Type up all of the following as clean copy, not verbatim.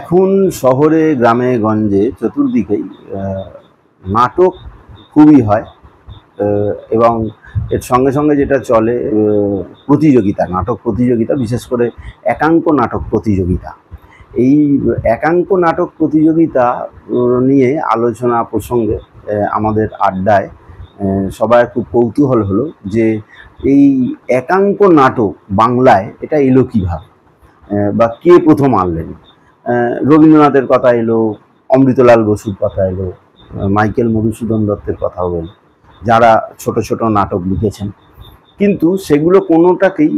এখন শহরে গ্রামে গঞ্জে চতুর্দিকেই নাটক খুবই হয়, এবং এর সঙ্গে সঙ্গে যেটা চলে প্রতিযোগিতা, নাটক প্রতিযোগিতা, বিশেষ করে একাঙ্ক নাটক প্রতিযোগিতা। এই একাঙ্ক নাটক প্রতিযোগিতা নিয়ে আলোচনা প্রসঙ্গে আমাদের আড্ডায় সবার খুব কৌতূহল হলো যে এই একাঙ্ক নাটক বাংলায় এটা এলো কীভাবে, বা কে প্রথম আনলেন। রবীন্দ্রনাথের কথা এলো, অমৃতলাল বসুর কথা এলো, মাইকেল মধুসূদন দত্তের কথাও এলো, যারা ছোট ছোট নাটক লিখেছেন, কিন্তু সেগুলো কোনোটাকেই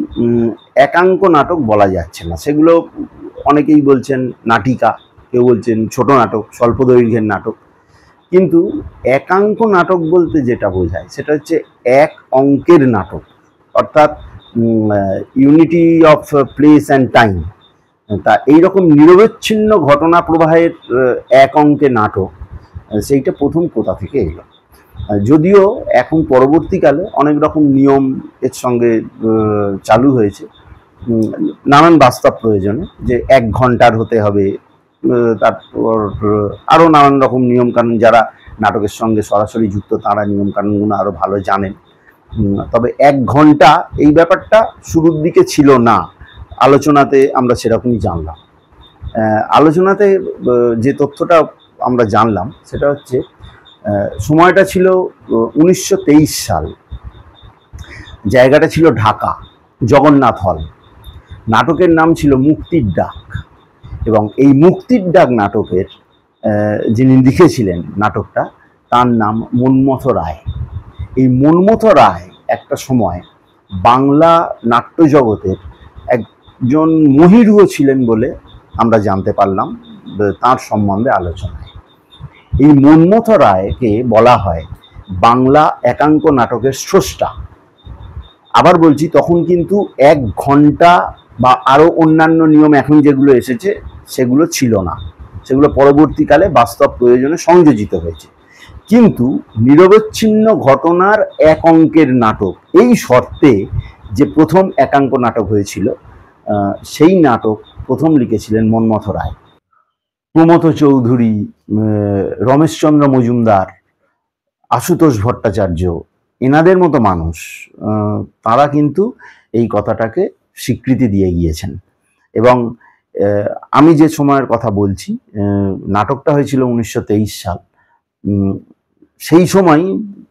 একাঙ্ক নাটক বলা যাচ্ছে না। সেগুলো অনেকেই বলছেন নাটিকা, কেউ বলছেন ছোট নাটক, স্বল্প দৈর্ঘ্যের নাটক। কিন্তু একাঙ্ক নাটক বলতে যেটা বোঝায় সেটা হচ্ছে এক অঙ্কের নাটক, অর্থাৎ unity of place and time. তা এইরকম নিরবচ্ছিন্ন ঘটনা প্রবাহের এক অঙ্কে নাটক, সেইটা প্রথম কোথা থেকে এলো। যদিও এখন পরবর্তীকালে অনেক রকম নিয়ম এর সঙ্গে চালু হয়েছে, নানান বাস্তব প্রয়োজনে, যে 1 ঘন্টার হতে হবে, তারপর আরও নানান রকম নিয়মকানুন। যারা নাটকের সঙ্গে সরাসরি যুক্ত তারা নিয়মকানুনগুলো আরও ভালো জানেন। তবে 1 ঘন্টা এই ব্যাপারটা শুরুর দিকে ছিল না। আলোচনাতে আমরা সেরকমই জানলাম। আলোচনাতে যে তথ্যটা আমরা জানলাম সেটা হচ্ছে সময়টা ছিল 1923 সাল, জায়গাটা ছিল ঢাকা, জগন্নাথ হল। নাটকের নাম ছিল মুক্তির ডাক, এবং এই মুক্তির ডাক নাটকের যিনি লিখেছিলেন নাটকটা, তার নাম মন্মথ রায়। এই মন্মথ রায় একটা সময় বাংলা নাট্য জগতের একজন মহিরুহ ছিলেন বলে আমরা জানতে পারলাম তার সম্বন্ধে আলোচনায়। এই মন্মথ রায়কে বলা হয় বাংলা একাঙ্ক নাটকের স্রষ্টা। আবার বলছি, তখন কিন্তু 1 ঘন্টা বা আরও অন্যান্য নিয়ম এখন যেগুলো এসেছে সেগুলো ছিল না, সেগুলো পরবর্তীকালে বাস্তব প্রয়োজনে সংযোজিত হয়েছে। কিন্তু নিরবচ্ছিন্ন ঘটনার এক অঙ্কের নাটক, এই শর্তে যে প্রথম একাঙ্ক নাটক হয়েছিল, সেই নাটক প্রথম লিখেছিলেন মন্মথ রায়। প্রমথ চৌধুরী, রমেশচন্দ্র মজুমদার, আশুতোষ ভট্টাচার্য, এনাদের মতো মানুষ, তারা কিন্তু এই কথাটাকে স্বীকৃতি দিয়ে গিয়েছেন। এবং আমি যে সময়ের কথা বলছি, নাটকটা হয়েছিল 1923 সাল, সেই সময়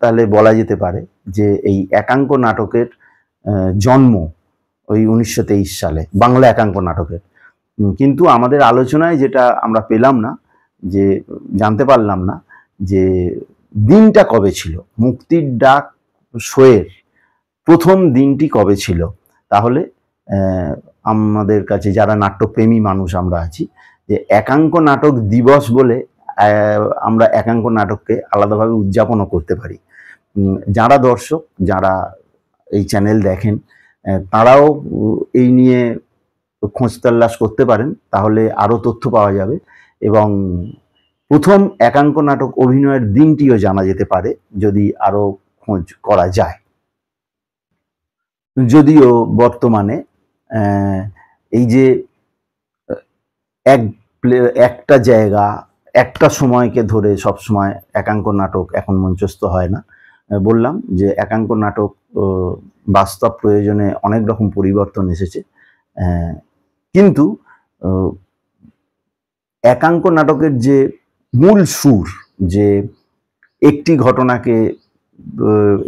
তাহলে বলা যেতে পারে যে এই একাঙ্ক নাটকের জন্ম ওই 1923 সালে, বাংলা একাঙ্ক নাটকের। কিন্তু আমাদের আলোচনায় যেটা আমরা পেলাম না, যে জানতে পারলাম না যে দিনটা কবে ছিল, মুক্তির ডাক শোয়ের প্রথম দিনটি কবে ছিল। তাহলে আমাদের কাছে যারা নাট্যপ্রেমী মানুষ আমরা আছি, যে একাঙ্ক নাটক দিবস বলে আমরা একাঙ্ক নাটককে আলাদাভাবে উদযাপনও করতে পারি। যারা দর্শক, যারা এই চ্যানেল দেখেন, তারাও এই নিয়ে খোঁজ তল্লাশ করতে পারেন, তাহলে আরও তথ্য পাওয়া যাবে, এবং প্রথম একাঙ্ক নাটক অভিনয়ের দিনটিও জানা যেতে পারে যদি আরও খোঁজ করা যায়। যদিও বর্তমানে এই যে একটা জায়গা, একটা সময়কে ধরে সব সময় একাঙ্ক নাটক এখন মঞ্চস্থ হয় না। বললাম যে একাঙ্ক নাটক বাস্তব প্রয়োজনে অনেক রকম পরিবর্তন এসেছে, কিন্তু একাঙ্ক নাটকের যে মূল সুর, যে একটি ঘটনাকে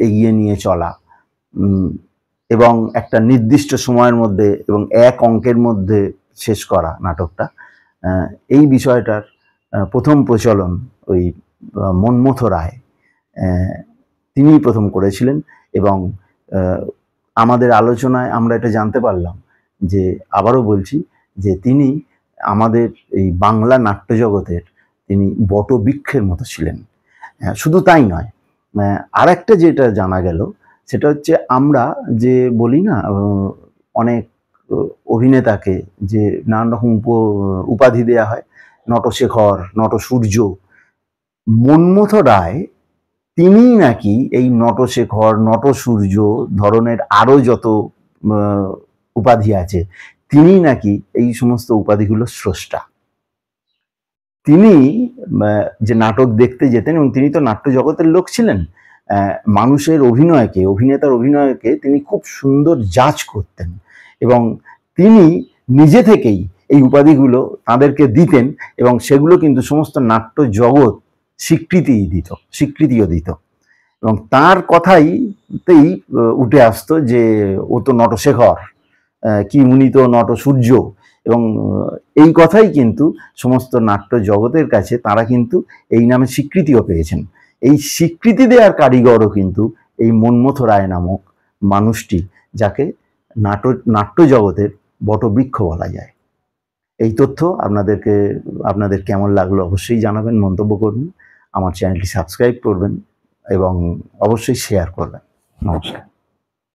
এগিয়ে নিয়ে চলা এবং একটা নির্দিষ্ট সময়ের মধ্যে এবং এক অঙ্কের মধ্যে শেষ করা নাটকটা, এই বিষয়টার প্রথম প্রচলন ওই মন্মথ রায় তিনিই প্রথম করেছিলেন। এবং আমাদের আলোচনায় আমরা এটা জানতে পারলাম যে, আবারও বলছি, যে তিনি আমাদের এই বাংলা নাট্য জগতের তিনি বটবৃক্ষের মতো ছিলেন। শুধু তাই নয়, আরেকটা যেটা জানা গেল সেটা হচ্ছে, আমরা যে বলি না অনেক অভিনেতাকে যে নানান রকম উপাধি দেয়া হয়, নটশেখর, নটসূর্য, মন্মথ রায় তিনি নাকি এই নটশেখর, নটসূর্য ধরনের আরও যত উপাধি আছে, তিনি নাকি এই সমস্ত উপাধিগুলো স্রষ্টা। তিনি যে নাটক দেখতে যেতেন, এবং তিনি তো নাট্য জগতের লোক ছিলেন, মানুষের অভিনেতার অভিনয়কে তিনি খুব সুন্দর জাজ করতেন, এবং তিনি নিজে থেকেই এই উপাধিগুলো তাদেরকে দিতেন, এবং সেগুলো কিন্তু সমস্ত নাট্য জগৎ স্বীকৃতিও দিত। এবং তার কথাইতেই উঠে আসতো যে ও তো নটশেখর, কি উনি তো নটসূর্য, এবং এই কথাই কিন্তু সমস্ত নাট্য জগতের কাছে তারা কিন্তু এই নামে স্বীকৃতিও পেয়েছেন। এই স্বীকৃতি দেওয়ার কারিগরও কিন্তু এই মন্মথ রায় নামক মানুষটি, যাকে নাট্য জগতের বটবৃক্ষ বলা যায়। এই তথ্য আপনাদের কেমন লাগলো অবশ্যই জানাবেন, মন্তব্য করবেন, আমার চ্যানেলটি সাবস্ক্রাইব করবেন এবং অবশ্যই শেয়ার করবেন। নমস্কার।